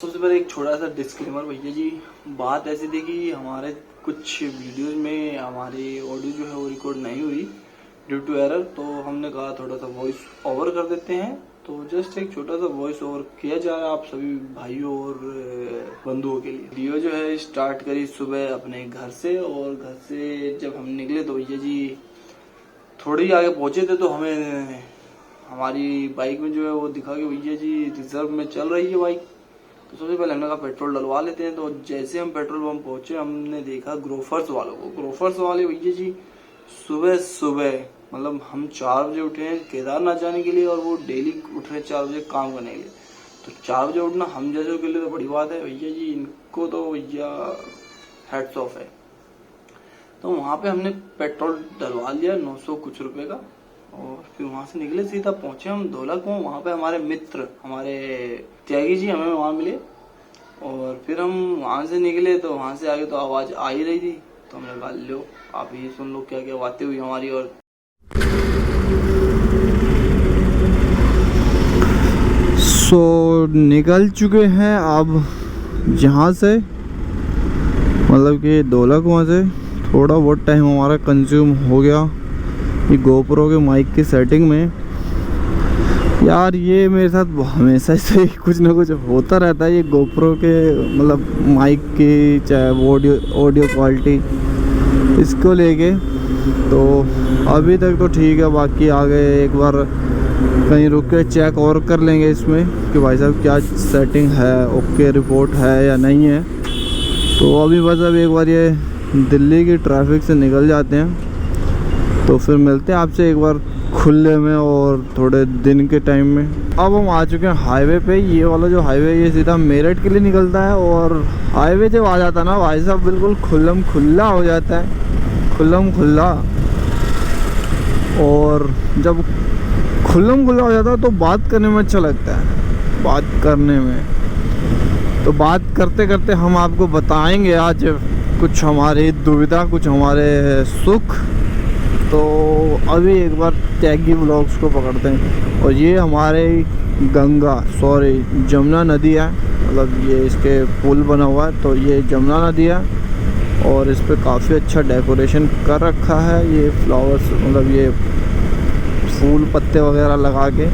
सबसे पहले एक छोटा सा डिस्क्लेमर भैया जी, बात ऐसी थी कि हमारे कुछ वीडियोज में हमारी ऑडियो जो है वो रिकॉर्ड नहीं हुई ड्यू टू एरर। तो हमने कहा थोड़ा सा वॉइस ओवर कर देते हैं। तो जस्ट एक छोटा सा वॉइस ओवर किया जा रहा है आप सभी भाइयों और बंधुओं के लिए। वीडियो जो है स्टार्ट करी सुबह अपने घर से, और घर से जब हम निकले तो भैया जी थोड़ी आगे पहुंचे थे तो हमें हमारी बाइक में जो है वो दिखा कि भैया जी रिजर्व में चल रही है बाइक। तो सबसे पहले हमने कहा पेट्रोल डलवा लेते हैं। तो जैसे हम पेट्रोल पंप पहुंचे हमने देखा ग्रोफर्स वालों को। ग्रोफर्स वाले भैया जी सुबह सुबह मतलब हम 4 बजे उठे हैं केदारनाथ जाने के लिए, और वो डेली उठ रहे 4 बजे काम करने के लिए। तो 4 बजे उठना हम जैसे के लिए तो बड़ी बात है भैया जी, इनको तो भैया हैट्स ऑफ है। तो वहां पे हमने पेट्रोल डलवा लिया 900 कुछ रुपए का, और फिर वहां से निकले सीधा पहुंचे हम ढोलकपुर। वहां पे हमारे मित्र हमारे त्यागी जी हमें वहां मिले, और फिर हम वहां से निकले तो वहां से आगे तो आवाज आ ही रही थी। तो हमने कहा लो आप ये सुन लो क्या क्या बातें हुई हमारी। और निकल चुके हैं अब जहाँ से, मतलब कि ढोलकपुर से थोड़ा बहुत टाइम हमारा कंज्यूम हो गया ये गोप्रो के माइक की सेटिंग में। यार ये मेरे साथ हमेशा से कुछ ना कुछ होता रहता है, ये गोप्रो के मतलब माइक की चाहे ऑडियो क्वालिटी इसको लेके। तो अभी तक तो ठीक है, बाकी आगे एक बार कहीं रुक के चेक और कर लेंगे इसमें कि भाई साहब क्या सेटिंग है, ओके रिपोर्ट है या नहीं है। तो अभी बस अब एक बार ये दिल्ली की ट्रैफिक से निकल जाते हैं तो फिर मिलते हैं आपसे एक बार खुले में और थोड़े दिन के टाइम में। अब हम आ चुके हैं हाईवे पे। ये वाला जो हाईवे ये सीधा मेरठ के लिए निकलता है, और हाईवे जब आ जाता है ना भाई साहब बिल्कुल खुल्लम खुल्ला हो जाता है, खुल्लम खुल्ला। और जब खुल्लम खुल्ला हो जाता है तो बात करने में अच्छा लगता है, बात करने में। तो बात करते करते हम आपको बताएंगे आज कुछ हमारी दुविधा, कुछ हमारे सुख। तो अभी एक बार त्यागी व्लॉग्स को पकड़ते हैं। और ये हमारे जमुना नदी है, मतलब ये इसके पुल बना हुआ है तो ये जमुना नदी है। और इस पर काफ़ी अच्छा डेकोरेशन कर रखा है, ये फ्लावर्स मतलब ये फूल पत्ते वगैरह लगा के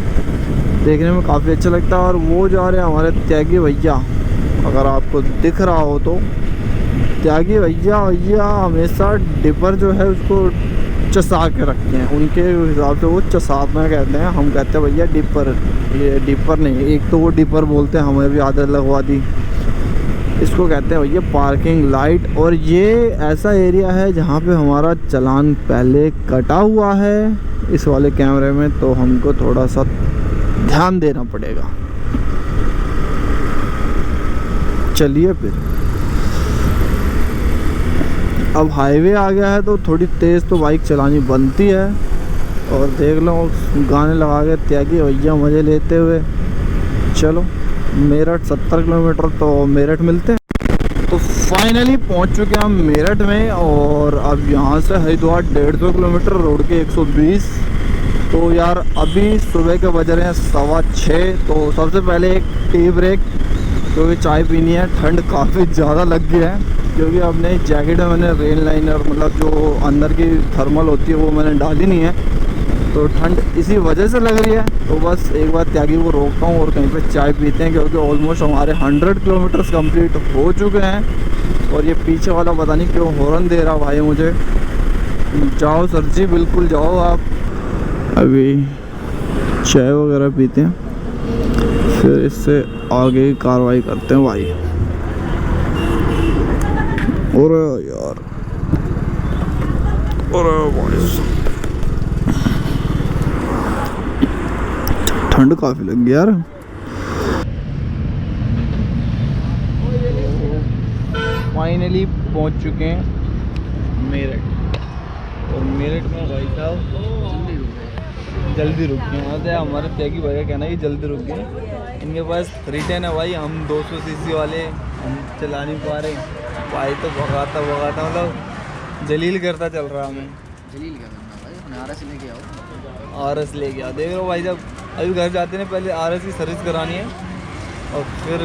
देखने में काफ़ी अच्छा लगता है। और वो जा रहे हैं हमारे त्यागी भैया, अगर आपको दिख रहा हो तो त्यागी भैया हमेशा डिपर जो है उसको चसा के रखते हैं, उनके हिसाब से वो चसाना कहते हैं, हम कहते हैं भैया डिपर। ये डिपर नहीं, एक तो वो डिपर बोलते हैं, हमें भी आदत लगवा दी। इसको कहते हैं भैया पार्किंग लाइट। और ये ऐसा एरिया है जहाँ पे हमारा चालान पहले कटा हुआ है इस वाले कैमरे में, तो हमको थोड़ा सा ध्यान देना पड़ेगा। चलिए फिर अब हाईवे आ गया है तो थोड़ी तेज़ तो बाइक चलानी बनती है। और देख लो गाने लगा के त्यागी भैया मज़े लेते हुए। चलो मेरठ 70 किलोमीटर तो मेरठ मिलते हैं। तो फाइनली पहुंच चुके हैं हम मेरठ में, और अब यहाँ से हरिद्वार 150 किलोमीटर, रोड के 120। तो यार अभी सुबह के बज रहे हैं 6:15। तो सबसे पहले एक टी ब्रेक, क्योंकि चाय पीनी है। ठंड काफ़ी ज़्यादा लग गया है, क्योंकि अपने जैकेट में मैंने रेन लाइनर मतलब जो अंदर की थर्मल होती है वो मैंने डाली नहीं है, तो ठंड इसी वजह से लग रही है। तो बस एक बार त्यागी को रोकता हूँ और कहीं पे चाय पीते हैं, क्योंकि ऑलमोस्ट हमारे 100 किलोमीटर्स कंप्लीट हो चुके हैं। और ये पीछे वाला पता नहीं क्यों हॉर्न दे रहा भाई मुझे। जाओ सर जी बिल्कुल जाओ आप। अभी चाय वगैरह पीते हैं, फिर इससे आगे की कार्रवाई करते हैं भाई। और यार और ठंड काफ़ी लग गई यार। फाइनली पहुंच चुके हैं मेरठ, और मेरठ में भाई साहब जल्दी रुक गए। वहाँ से हमारे त्यागी भाई का कहना है कि जल्दी रुक गए, इनके पास रिटर्न है भाई। हम 200 सीसी वाले हम चला नहीं पा रहे भाई, तो भगाता मतलब जलील करता चल रहा हमें। जलील क्या करना भाई, आरएस लेके आओ, आरएस लेके आओ। देख लो भाई साहब अभी घर जाते हैं पहले आरएस की सर्विस करानी है, और फिर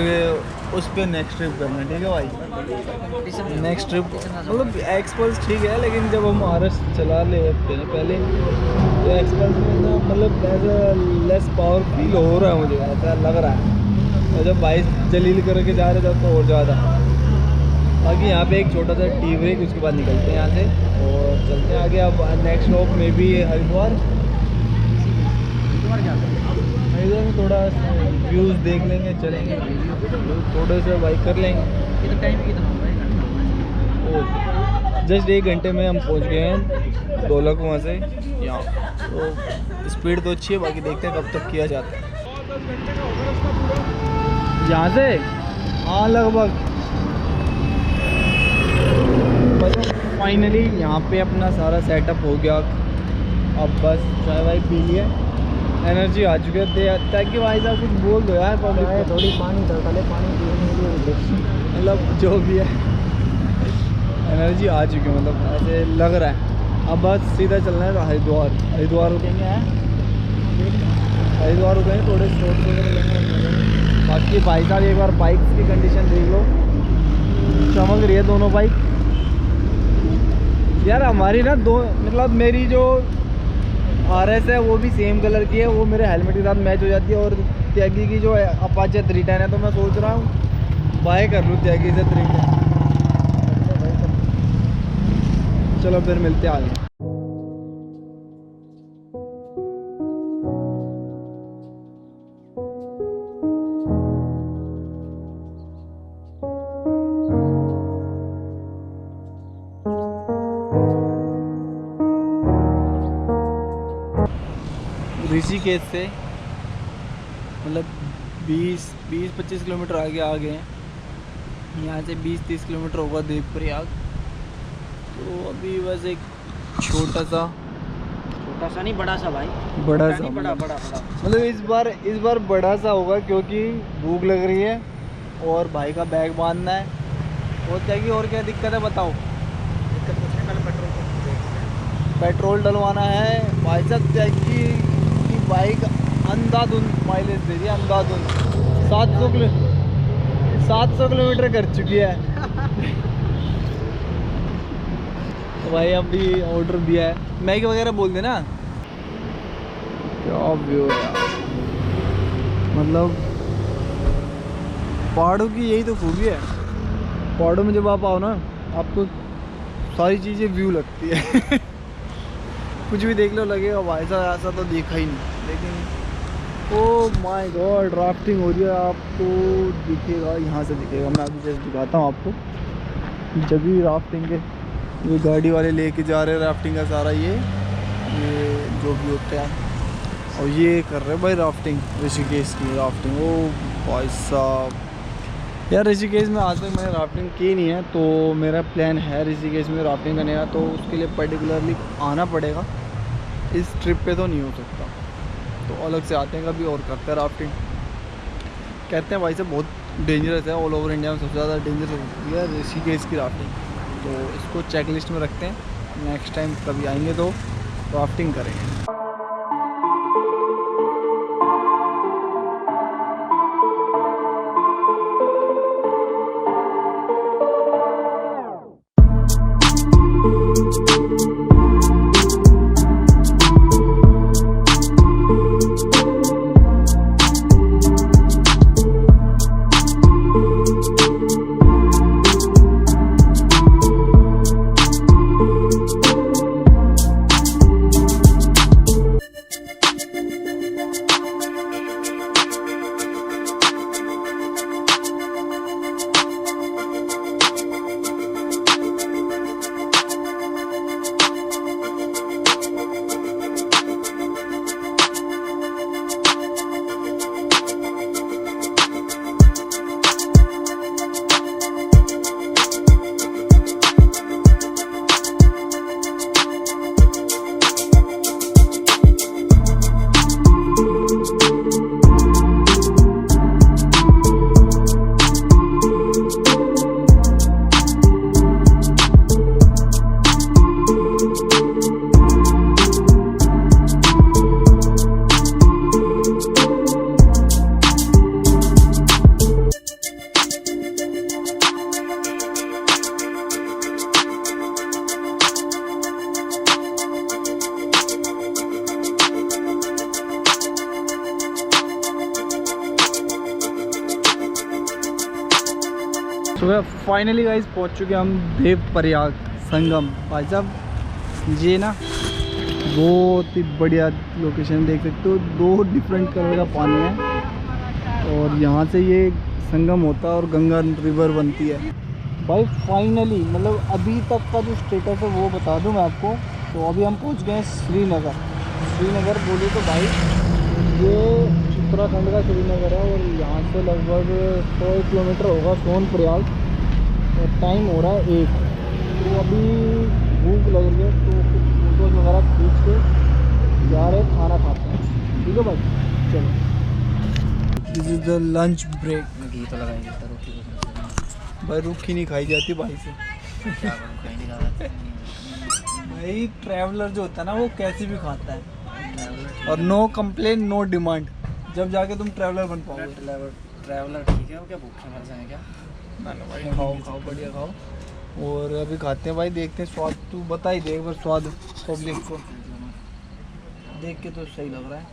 उस पर नेक्स्ट ट्रिप करना, ठीक है भाई। कंपटीशन नेक्स्ट ट्रिप मतलब एक्सपल्स ठीक है, लेकिन जब हम RS चला लेते हैं पहले तो एक्सपल्स में ना मतलब ऐसा लेस पावर फील हो रहा है, मुझे ऐसा लग रहा है। और जब बाइक जलील करके जा रहे थे तो और ज़्यादा। बाकी यहाँ पे एक छोटा सा टी ब्रेक, उसके बाद निकलते हैं यहाँ से और चलते हैं आगे। अब नेक्स्ट स्टॉप में भी हरिद्वार। हरिद्वार में थोड़ा व्यूज़ देख लेंगे, चलेंगे, थोड़े से बाइक कर लेंगे। ये तो टाइम कितना होगा? जस्ट 1 घंटे में हम पहुँच गए हैं ढोलकुआं से यहाँ। तो स्पीड तो अच्छी है, बाकी देखते हैं कब तक किया जाता है यहाँ से। हाँ लगभग फाइनली यहाँ पे अपना सारा सेटअप हो गया। अब बस चाय वाय पी लिया, एनर्जी आ चुकी है। ताकि भाई साहब कुछ बोल दो यार, थोड़ी पानी डाले, पानी मतलब जो भी है एनर्जी आ चुकी है, मतलब ऐसे लग रहा है। अब बस सीधा चलना है हरिद्वार। हरिद्वार रुकेंगे, हरिद्वार रुकेंगे, थोड़े शॉर्ट्स वगैरह लेंगे। बाकी भाई साहब एक बार बाइक की कंडीशन देख लो, चमक रही है दोनों बाइक यार। हमारी ना दो मतलब मेरी जो RS है वो भी सेम कलर की है, वो मेरे हेलमेट के साथ मैच हो जाती है। और त्यागी की जो अपाचे 310 है, तो मैं सोच रहा हूँ बाय कर लूँ त्यागी से 310। चलो फिर मिलते हैं आगे। ऋषिकेश से मतलब 20-25 किलोमीटर आगे आ गए हैं। यहाँ से 20-30 किलोमीटर होगा देवप्रयाग। तो अभी बस एक छोटा सा नहीं, बड़ा सा भाई, बड़ा सा मतलब इस बार बड़ा सा होगा, क्योंकि भूख लग रही है और भाई का बैग बांधना है। और क्या की और क्या दिक्कत है बताओ? दिक्कत कुछ नहीं, पहले पेट्रोल डलवाना है भाई साहब। त्यागी की बाइक अंधाधुंध माइलेज दे रही है, अंधाधुंध 700 किलोमीटर कर चुकी है। तो भाई अभी ऑर्डर दिया है, मैगी वगैरह बोल देना। क्या व्यू है यार, मतलब पहाड़ों की यही तो खूबी है। पहाड़ों में जब आप आओ ना, आपको सारी चीज़ें व्यू लगती है। कुछ भी देख लो लगेगा भाई साहब ऐसा तो देखा ही नहीं। लेकिन ओ माय गॉड, राफ्टिंग हो रही है, आपको दिखेगा, यहाँ से दिखेगा। मैं अभी जस्ट दिखाता हूँ आपको। जब भी राफ्टिंग के ये गाड़ी वाले लेके जा रहे हैं राफ्टिंग का सारा ये जो भी होता है, और ये कर रहे हैं भाई राफ्टिंग, ऋषिकेश की राफ्टिंग। ओ भाई साहब यार, ऋषिकेश में आज तक मैंने राफ्टिंग की नहीं है, तो मेरा प्लान है ऋषिकेश में राफ्टिंग करने का। तो उसके लिए पर्टिकुलरली आना पड़ेगा, इस ट्रिप पे तो नहीं हो सकता। तो अलग से आते हैं कभी और करते हैं राफ्टिंग। कहते हैं भाई साहब बहुत डेंजरस है, ऑल ओवर इंडिया में सबसे ज़्यादा डेंजरस होती है ऋषिकेश की राफ्टिंग। तो इसको चेक लिस्ट में रखते हैं, नेक्स्ट टाइम कभी आएंगे तो राफ्टिंग करेंगे। तो फाइनली गाइस पहुंच चुके हम देवप्रयाग संगम। भाई साहब ये ना बहुत ही बढ़िया लोकेशन देख सकते हो, 2 डिफरेंट कलर का पानी है और यहाँ से ये संगम होता है और गंगा रिवर बनती है। भाई फाइनली मतलब अभी तक का जो स्टेटस है वो बता दूं मैं आपको। तो अभी हम पहुँच गए हैं श्रीनगर बोले तो भाई ये उत्तराखंड का श्रीनगर है और यहाँ से लगभग 100 किलोमीटर होगा सोनप्रयाग और टाइम हो रहा है 1। तो अभी भूख लग रही है तो कुछ फोटोज वगैरह खींच के जा रहे खाना खाते हैं। ठीक है भाई चलो। This is the lunch break. मैं घी तो लगाएंगे तो रोटी को भाई रुखी नहीं खाई जाती भाई से। क्या करूं, कहीं नहीं जाता। भाई ट्रैवलर जो होता है ना वो कैसे भी खाता है और नो कंप्लेन नो डिमांड। जब जाके तुम ट्रैवलर बन पाओगे। ट्रैवलर ठीक है, वो क्या भूखे मर जाएंगे क्या? ना भाई खाओ बढ़िया खाओ। और अभी खाते हैं भाई, देखते हैं स्वाद। तू बता ही दे एक बार स्वाद पब्लिक को, देख के तो सही लग रहा है।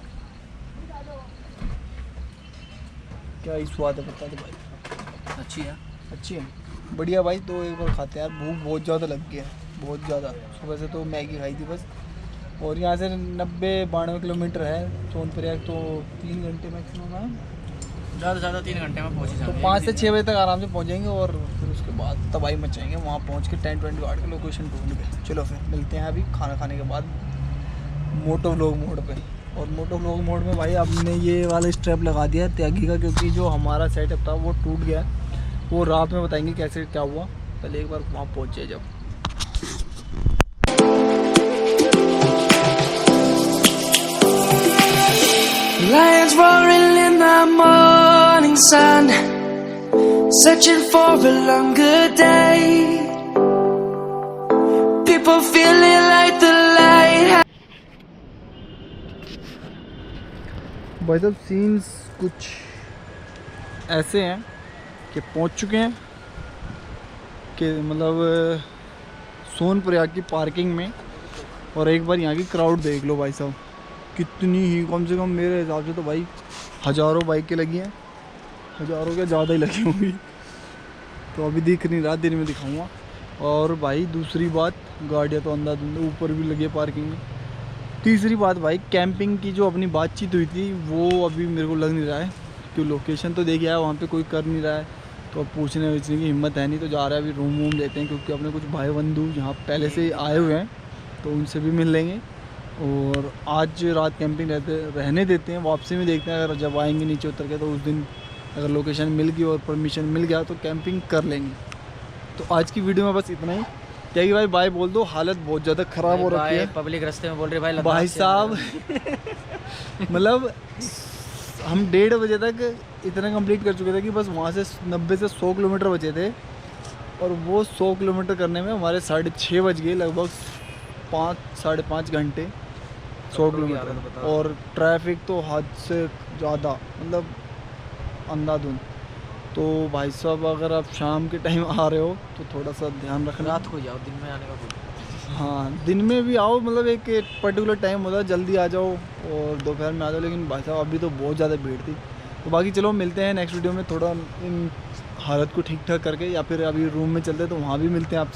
क्या ही स्वाद है बता दे भाई। अच्छी है, अच्छी है बढ़िया भाई। तो एक बार खाते हैं यार, भूख बहुत ज़्यादा लग गई है, बहुत ज़्यादा। सुबह से तो मैगी खाई थी बस। और यहाँ से 90-92 किलोमीटर है सोनप्रयाग, तो 3 घंटे मैक्सिमम है। ज़्यादा से ज़्यादा 3 घंटे में पहुँच ही तो जाएंगे। 5 से 6 बजे तक आराम से पहुँच जाएंगे और फिर उसके बाद तबाही मचाएंगे वहाँ पहुँच के। टेंट वेंट गाड़ के लोकेशन ढूंढ के चलो फिर मिलते हैं अभी खाना खाने के बाद मोटो व्लॉग मोड पे। और मोटो व्लॉग मोड में भाई हमने ये वाला स्ट्रैप लगा दिया है त्यागी का, क्योंकि जो हमारा सेटअप था वो टूट गया है। वो रात में बताएंगे कैसे क्या हुआ। पहले एक बार वहाँ पहुँचे जब। Lions roaring in the morning sun, searching for a longer day. People feeling like the light. भाई साहब सीन्स कुछ ऐसे हैं कि पहुंच चुके हैं कि मतलब सोनप्रयाग की पार्किंग में। और एक बार यहाँ की क्राउड देख लो भाई साहब, कितनी ही कम से कम मेरे हिसाब से तो भाई हज़ारों बाइकें लगी हैं, हज़ारों क्या ज़्यादा ही लगी होंगी। तो अभी दिख नहीं रहा, दिन में दिखाऊंगा। और भाई दूसरी बात, गाड़ियाँ तो अंधाधुंध ऊपर भी लगी है पार्किंग में। तीसरी बात भाई, कैंपिंग की जो अपनी बातचीत हुई थी वो अभी मेरे को लग नहीं रहा है, क्योंकि लोकेशन तो देख आया, वहाँ पे कोई कर नहीं रहा है। तो अब पूछने वूछने की हिम्मत है नहीं, तो जा रहा है अभी रूम वूम लेते हैं, क्योंकि अपने कुछ भाई बंधु यहाँ पहले से आए हुए हैं तो उनसे भी मिल लेंगे। और आज रात कैंपिंग रहने देते हैं, वापसी में देखते हैं। अगर जब आएंगे नीचे उतर के तो उस दिन अगर लोकेशन मिल गई और परमिशन मिल गया तो कैंपिंग कर लेंगे। तो आज की वीडियो में बस इतना ही। क्या कि भाई बाय बोल दो, हालत बहुत ज़्यादा ख़राब हो रखी है। पब्लिक रास्ते में बोल रहे भाई भाई साहब मतलब हम 1:30 बजे तक इतना कंप्लीट कर चुके थे कि बस वहाँ से 90 से 100 किलोमीटर बचे थे। और वो 100 किलोमीटर करने में हमारे 6:30 बज गए, लगभग 5-5.5 घंटे 100 किलोमीटर। और ट्रैफिक तो हद से ज़्यादा, मतलब अंधाधुंध। तो भाई साहब अगर आप शाम के टाइम आ रहे हो तो थोड़ा सा ध्यान रखना। रात को जाओ, दिन में आने का कोई। हाँ दिन में भी आओ, मतलब एक पर्टिकुलर टाइम होता है, जल्दी आ जाओ और दोपहर में आ जाओ। लेकिन भाई साहब अभी तो बहुत ज़्यादा भीड़ थी। तो बाकी चलो मिलते हैं नेक्स्ट वीडियो में, थोड़ा इन हालत को ठीक ठाक करके, या फिर अभी रूम में चलते हैं तो वहाँ भी मिलते हैं आपसे।